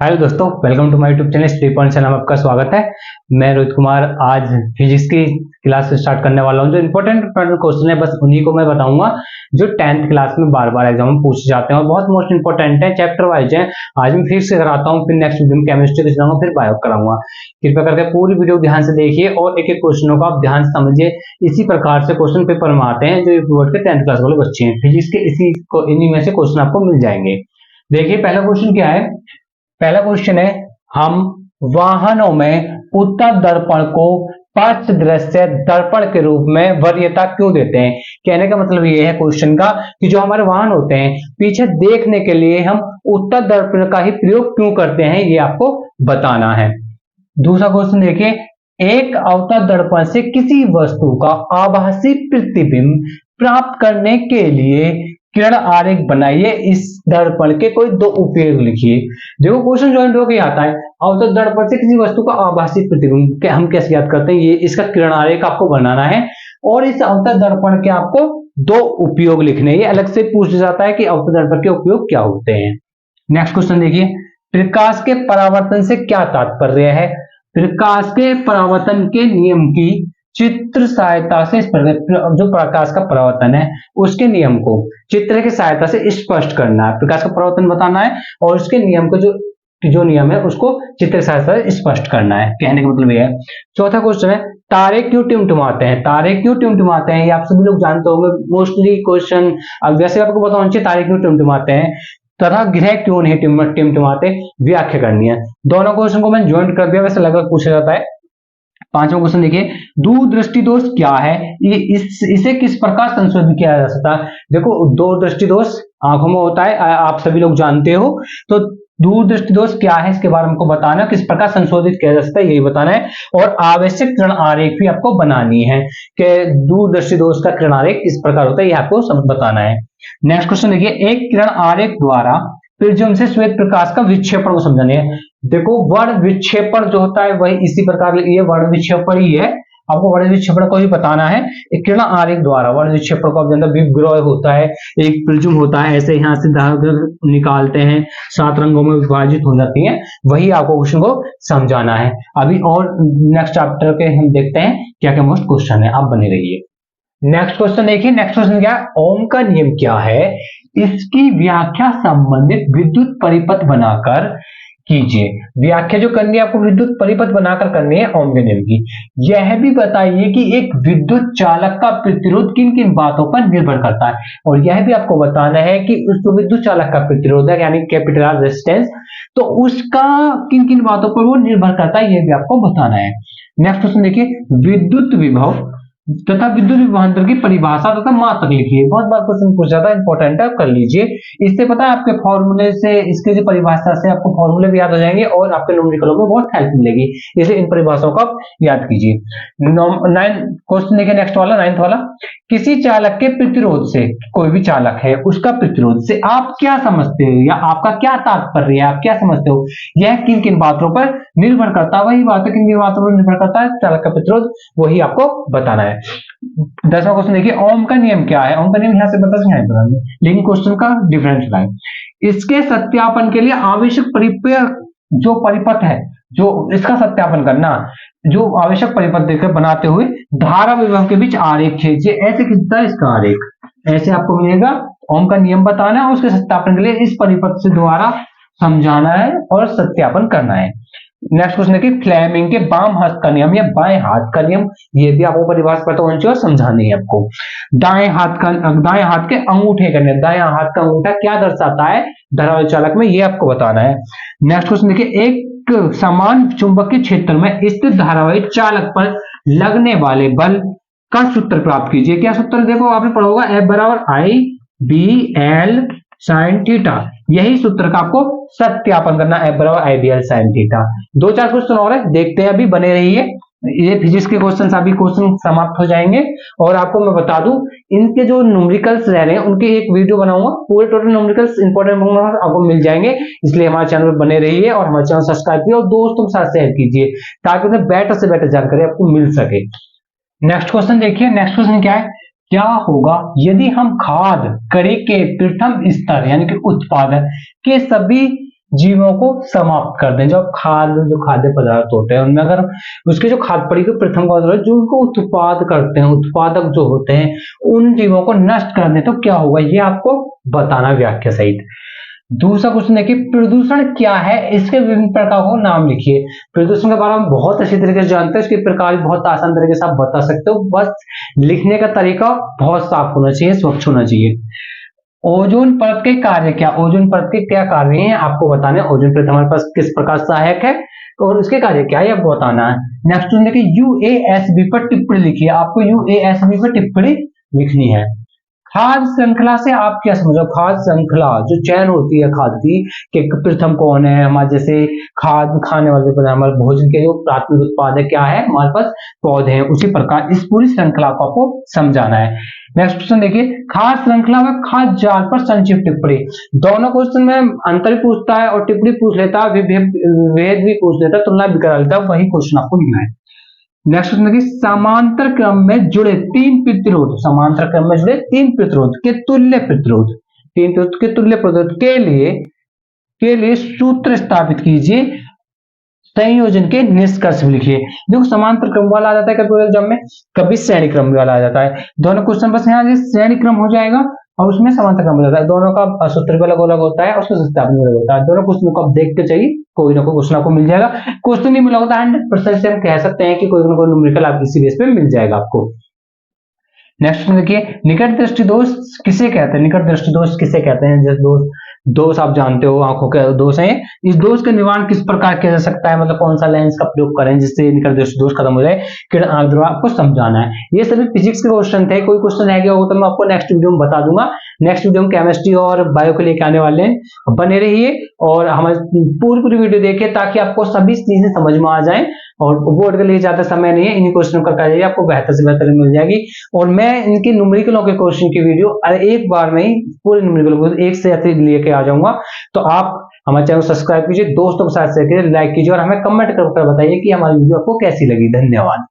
Hello दोस्तों, welcome to my YouTube channel study point channel में आपका स्वागत है। मैं रोहित कुमार आज फिजिक्स की क्लास स्टार्ट करने वाला हूं। जो इंपॉर्टेंट क्वेश्चन है बस उन्हीं को मैं बताऊंगा जो 10th क्लास में बार बार एग्जाम में पूछे जाते हैं और बहुत मोस्ट इंपॉर्टेंट है, चैप्टर वाइज है। आज मैं फिजिक्स कराता हूँ, फिर नेक्स्ट वीडियो में केमिस्ट्री कराऊंगा, फिर बायो कराऊंगा। कृपया करके पूरी वीडियो ध्यान से देखिए और एक एक क्वेश्चनों को आप ध्यान से समझिए। इसी प्रकार से क्वेश्चन पेपर में आते हैं जो बोर्ड के 10th क्लास वाले बच्चे हैं। फिजिक्स के इन्हीं में से क्वेश्चन आपको मिल जाएंगे। देखिए पहला क्वेश्चन क्या है। पहला क्वेश्चन है, हम वाहनों में उत्तर दर्पण को पार्श्व दृश्य दर्पण के रूप में वरीयता क्यों देते हैं। कहने का मतलब ये है क्वेश्चन का कि जो हमारे वाहन होते हैं पीछे देखने के लिए हम उत्तर दर्पण का ही प्रयोग क्यों करते हैं, ये आपको बताना है। दूसरा क्वेश्चन देखिए, एक अवतल दर्पण से किसी वस्तु का आभासी प्रतिबिंब प्राप्त करने के लिए किरण आरेख बनाइए। इस दर्पण के कोई दो उपयोग लिखिए। देखो क्वेश्चन ज्वाइंट होकर आता है, अवतल दर्पण से किसी वस्तु का आभासी प्रतिबिंब हम कैसे याद करते हैं, ये इसका किरण आरेख आपको बनाना है और इस अवतल दर्पण के आपको दो उपयोग लिखने हैं। ये अलग से पूछा जाता है कि अवतल दर्पण के उपयोग क्या होते हैं। नेक्स्ट क्वेश्चन देखिए, प्रकाश के परावर्तन से क्या तात्पर्य है। प्रकाश के परावर्तन के नियम की चित्र सहायता से जो प्रकाश का परावर्तन है उसके नियम को चित्र की सहायता से स्पष्ट करना है। प्रकाश का परावर्तन बताना है और उसके नियम को जो नियम है उसको चित्र की सहायता से स्पष्ट करना है। कहने का मतलब यह है। चौथा क्वेश्चन है, तारे क्यों टिमटिमाते हैं। तारे क्यों टिमटिमाते हैं ये आप सभी लोग जानते होंगे, मोस्टली क्वेश्चन। अब वैसे आपको बताना चाहिए तारे क्यों टिमटिमाते हैं तथा ग्रह क्यों नहीं टिमटिमाते, व्याख्या करनी है। दोनों क्वेश्चन को मैंने ज्वाइंट कर दिया, वैसे लगभग पूछा जाता है। पांचवा क्वेश्चन देखिए, दूरदृष्टि दोष क्या है, इसे किस प्रकार संशोधित किया जा सकता है। देखो दूरदृष्टि दोष आंखों में होता है, आप सभी लोग जानते हो। तो दूरदृष्टि दोष क्या है इसके बारे में हमको बताना है, किस प्रकार संशोधित किया जा सकता है यही बताना है। और आवश्यक किरण आरेख भी आपको बनानी है कि दूरदृष्टि दोष का किरण आरेख किस प्रकार होता है, ये आपको बताना है। नेक्स्ट क्वेश्चन देखिए, एक किरण आरेख द्वारा प्रिज्म से श्वेत प्रकाश का विक्षेपण को समझाने हैं। देखो वर्ण विक्षेपण जो होता है वही इसी प्रकार ये वर्ण विक्षेपण ही है। आपको वर्ण विक्षेपण को ही बताना है। एक किरण आरेख द्वारा वर्ण विक्षेपण को आप विग्रह होता है, एक प्रिज्म होता है, ऐसे यहाँ से धागा निकालते हैं, 7 रंगों में विभाजित हो जाती है, वही आपको क्वेश्चन को समझाना है। अभी और नेक्स्ट चैप्टर के हम देखते हैं क्या क्या मोस्ट क्वेश्चन है, आप बने रहिए। नेक्स्ट क्वेश्चन देखिए, नेक्स्ट क्वेश्चन क्या है, ओम का नियम क्या है, इसकी व्याख्या संबंधित विद्युत परिपथ बनाकर कीजिए। व्याख्या जो करनी है आपको विद्युत परिपथ बनाकर करनी है ओम के नियम की। यह भी बताइए कि एक विद्युत चालक का प्रतिरोध किन किन बातों पर निर्भर करता है, और यह भी आपको बताना है कि उस विद्युत चालक का प्रतिरोध है यानी कैपिटल आर रेजिस्टेंस, तो उसका किन किन बातों पर वो निर्भर करता है, यह भी आपको बताना है। नेक्स्ट क्वेश्चन देखिए, विद्युत विभव तथा विद्युत विभवांतर की परिभाषा तथा मात्रक लिखिए। बहुत बार क्वेश्चन पूछा जाता है, इंपॉर्टेंट है, कर लीजिए। इससे पता है आपके फॉर्मूले से, इसके जो परिभाषा से आपको फॉर्मूले भी याद हो जाएंगे और आपके न्यूमेरिकलों में बहुत हेल्प मिलेगी, इसलिए इन परिभाषाओं को आप याद कीजिए। 9 क्वेश्चन देखिए, नेक्स्ट वाला 9th वाला, किसी चालक के प्रतिरोध से, कोई भी चालक है उसका प्रतिरोध से आप क्या समझते हो या आपका क्या तात्पर्य है, आप क्या समझते हो, यह किन किन बातों पर निर्भर करता है। वही बात है किन किन बातों पर निर्भर करता है चालक का प्रतिरोध, वही आपको बताना है। 10वां क्वेश्चन देखिए, ओम का नियम क्या है। ओम का नियम यहां से बता, लेकिन क्वेश्चन का डिफरेंस है। इसके सत्यापन के लिए आवश्यक जो परिपथ है, जो इसका सत्यापन करना, जो आवश्यक परिपथ देकर बनाते हुए धारा विभव के बीच आरेख खींचिए। ऐसे खींचता है इसका आरेख, ऐसे आपको मिलेगा। ओम का नियम बताना है, उसके सत्यापन के लिए इस परिपथ से द्वारा समझाना है और सत्यापन करना है। नेक्स्ट क्वेश्चन देखिए, फ्लेमिंग के बाम हाथ का नियम या बाएं हाथ का नियम, ये भी आपको परिभाषा पता होनी चाहिए और समझानी है आपको। दाएं हाथ के अंगूठे का नियम, दाएं हाथ का अंगूठा क्या दर्शाता है धारावाही चालक में, ये आपको बताना है। नेक्स्ट क्वेश्चन देखिए, एक समान चुंबकीय क्षेत्र में स्थित धारावाही चालक पर लगने वाले बल का सूत्र प्राप्त कीजिए। क्या सूत्र, देखो आपने पढ़ा होगा, F बराबर I B L sin theta, यही सूत्र का आपको सत्यापन करना, F बराबर I B L sin theta. 2-4 question और है, देखते हैं, अभी बने रहिए। ये फिजिक्स के क्वेश्चन, सभी क्वेश्चन समाप्त हो जाएंगे और आपको मैं बता दूं इनके जो न्यूमेरिकल्स रह रहे हैं उनके एक वीडियो बनाऊंगा, पूरे टोटल न्यूमेरिकल्स इंपॉर्टेंट आपको मिल जाएंगे। इसलिए हमारे चैनल पर बने रहिए और हमारे चैनल सब्सक्राइब कीजिए और दोस्तों के साथ शेयर कीजिए ताकि उन्हें बेटर से बेटर जानकारी आपको मिल सके। नेक्स्ट क्वेश्चन देखिए, नेक्स्ट क्वेश्चन क्या है, क्या होगा यदि हम खाद कड़ी के प्रथम स्तर यानी कि उत्पादन के सभी जीवों को समाप्त कर दें। जो खाद्य पदार्थ होते हैं उनमें अगर उसके जो खाद्य पड़ी को प्रथम का मतलब जो उनको उत्पाद करते हैं, उत्पादक जो होते हैं, उन जीवों को नष्ट कर दें तो क्या होगा, ये आपको बताना व्याख्या सहित। दूसरा क्वेश्चन है कि प्रदूषण क्या है, इसके विभिन्न प्रकार को नाम लिखिए। प्रदूषण के बारे में बहुत अच्छी तरीके से जानते हैं, इसके प्रकार बहुत आसान तरीके से आप बता सकते हो, बस लिखने का तरीका बहुत साफ होना चाहिए, स्वच्छ होना चाहिए। ओजोन परत के कार्य क्या, ओजोन परत के क्या कार्य हैं आपको बताने। ओजोन परत हमारे पास किस प्रकार सहायक है और उसके कार्य क्या है आपको बताना है। नेक्स्ट है कि यूएएसबी पर टिप्पणी लिखिए, आपको यूएएसबी पर टिप्पणी लिखनी है। खाद्य श्रृंखला से आप क्या समझो, खाद्य श्रृंखला जो चैन होती है खाद्य की, कि प्रथम कौन है हमारे, जैसे खाद्य खाने वाले हमारे भोजन के जो प्राथमिक उत्पाद है क्या है हमारे पास, पौधे हैं, उसी प्रकार इस पूरी श्रृंखला को आपको समझाना है। नेक्स्ट क्वेश्चन देखिए, खाद्य श्रृंखला व खाद्य जाल पर संक्षिप्त टिप्पणी। दोनों क्वेश्चन में अंतर पूछता है और टिप्पणी पूछ लेता है, भेद भी पूछ लेता है, तुलना भी करा लेता है, वही क्वेश्चन आपको लिखना है। नेक्स्ट क्वेश्चन समांतर क्रम में जुड़े तीन प्रतिरोध, समांतर क्रम में जुड़े तीन प्रतिरोध के तुल्य प्रतिरोध, तीन प्रतिरोध के तुल्य प्रतिरोध के लिए सूत्र स्थापित कीजिए, संयोजन के निष्कर्ष लिखिए। देखो समांतर क्रम वाला आ जाता है कभी एग्जाम में, कभी श्रेणी क्रम वाला आ जाता है। दोनों क्वेश्चन बस यहाँ श्रेणी क्रम हो जाएगा और उसमें समांतर क्रम हो जाता है, दोनों का सूत्र भी अलग अलग होता है और उसका स्थापन अलग होता है। दोनों क्वेश्चन को आप देख के चाहिए, कोई ना कोई क्वेश्चन आपको मिल जाएगा। क्वेश्चन नहीं मिला होता 100% से हम कह सकते हैं कि कोई ना कोई न्यूमेरिकल आप इसी बेस पे मिल जाएगा आपको। नेक्स्ट देखिए, निकट दृष्टि दोष किसे कहते हैं, निकट दृष्टि दोष किसे कहते हैं। जैसे दोष आप जानते हो, आंखों के दोष हैं, इस दोष का निवारण किस प्रकार किया जा सकता है, मतलब कौन सा लेंस का प्रयोग करें जिससे निकट दृष्टि दोष खत्म हो जाए, किरण आंख द्वारा आपको समझाना है। ये सभी फिजिक्स के क्वेश्चन थे, कोई क्वेश्चन रह गया हो तो मैं आपको नेक्स्ट वीडियो में बता दूंगा। नेक्स्ट वीडियो में केमिस्ट्री और बायो के लेके आने वाले हैं, बने रहिए और हमारी पूरी वीडियो देखिए ताकि आपको सभी चीजें समझ में आ जाए और बोर्ड के लिए ज्यादा समय नहीं है, इन्हीं क्वेश्चन करके आ जाइए, आपको बेहतर से बेहतर मिल जाएगी। और मैं इनके न्यूमेरिकलों के क्वेश्चन की वीडियो एक बार में ही पूरे न्यूमेरिकल एक से अधिक लेके आ जाऊंगा। तो आप हमारे चैनल सब्सक्राइब कीजिए, दोस्तों के साथ शेयर कीजिए, लाइक कीजिए और हमें कमेंट कर बताइए कि हमारी वीडियो आपको कैसी लगी। धन्यवाद।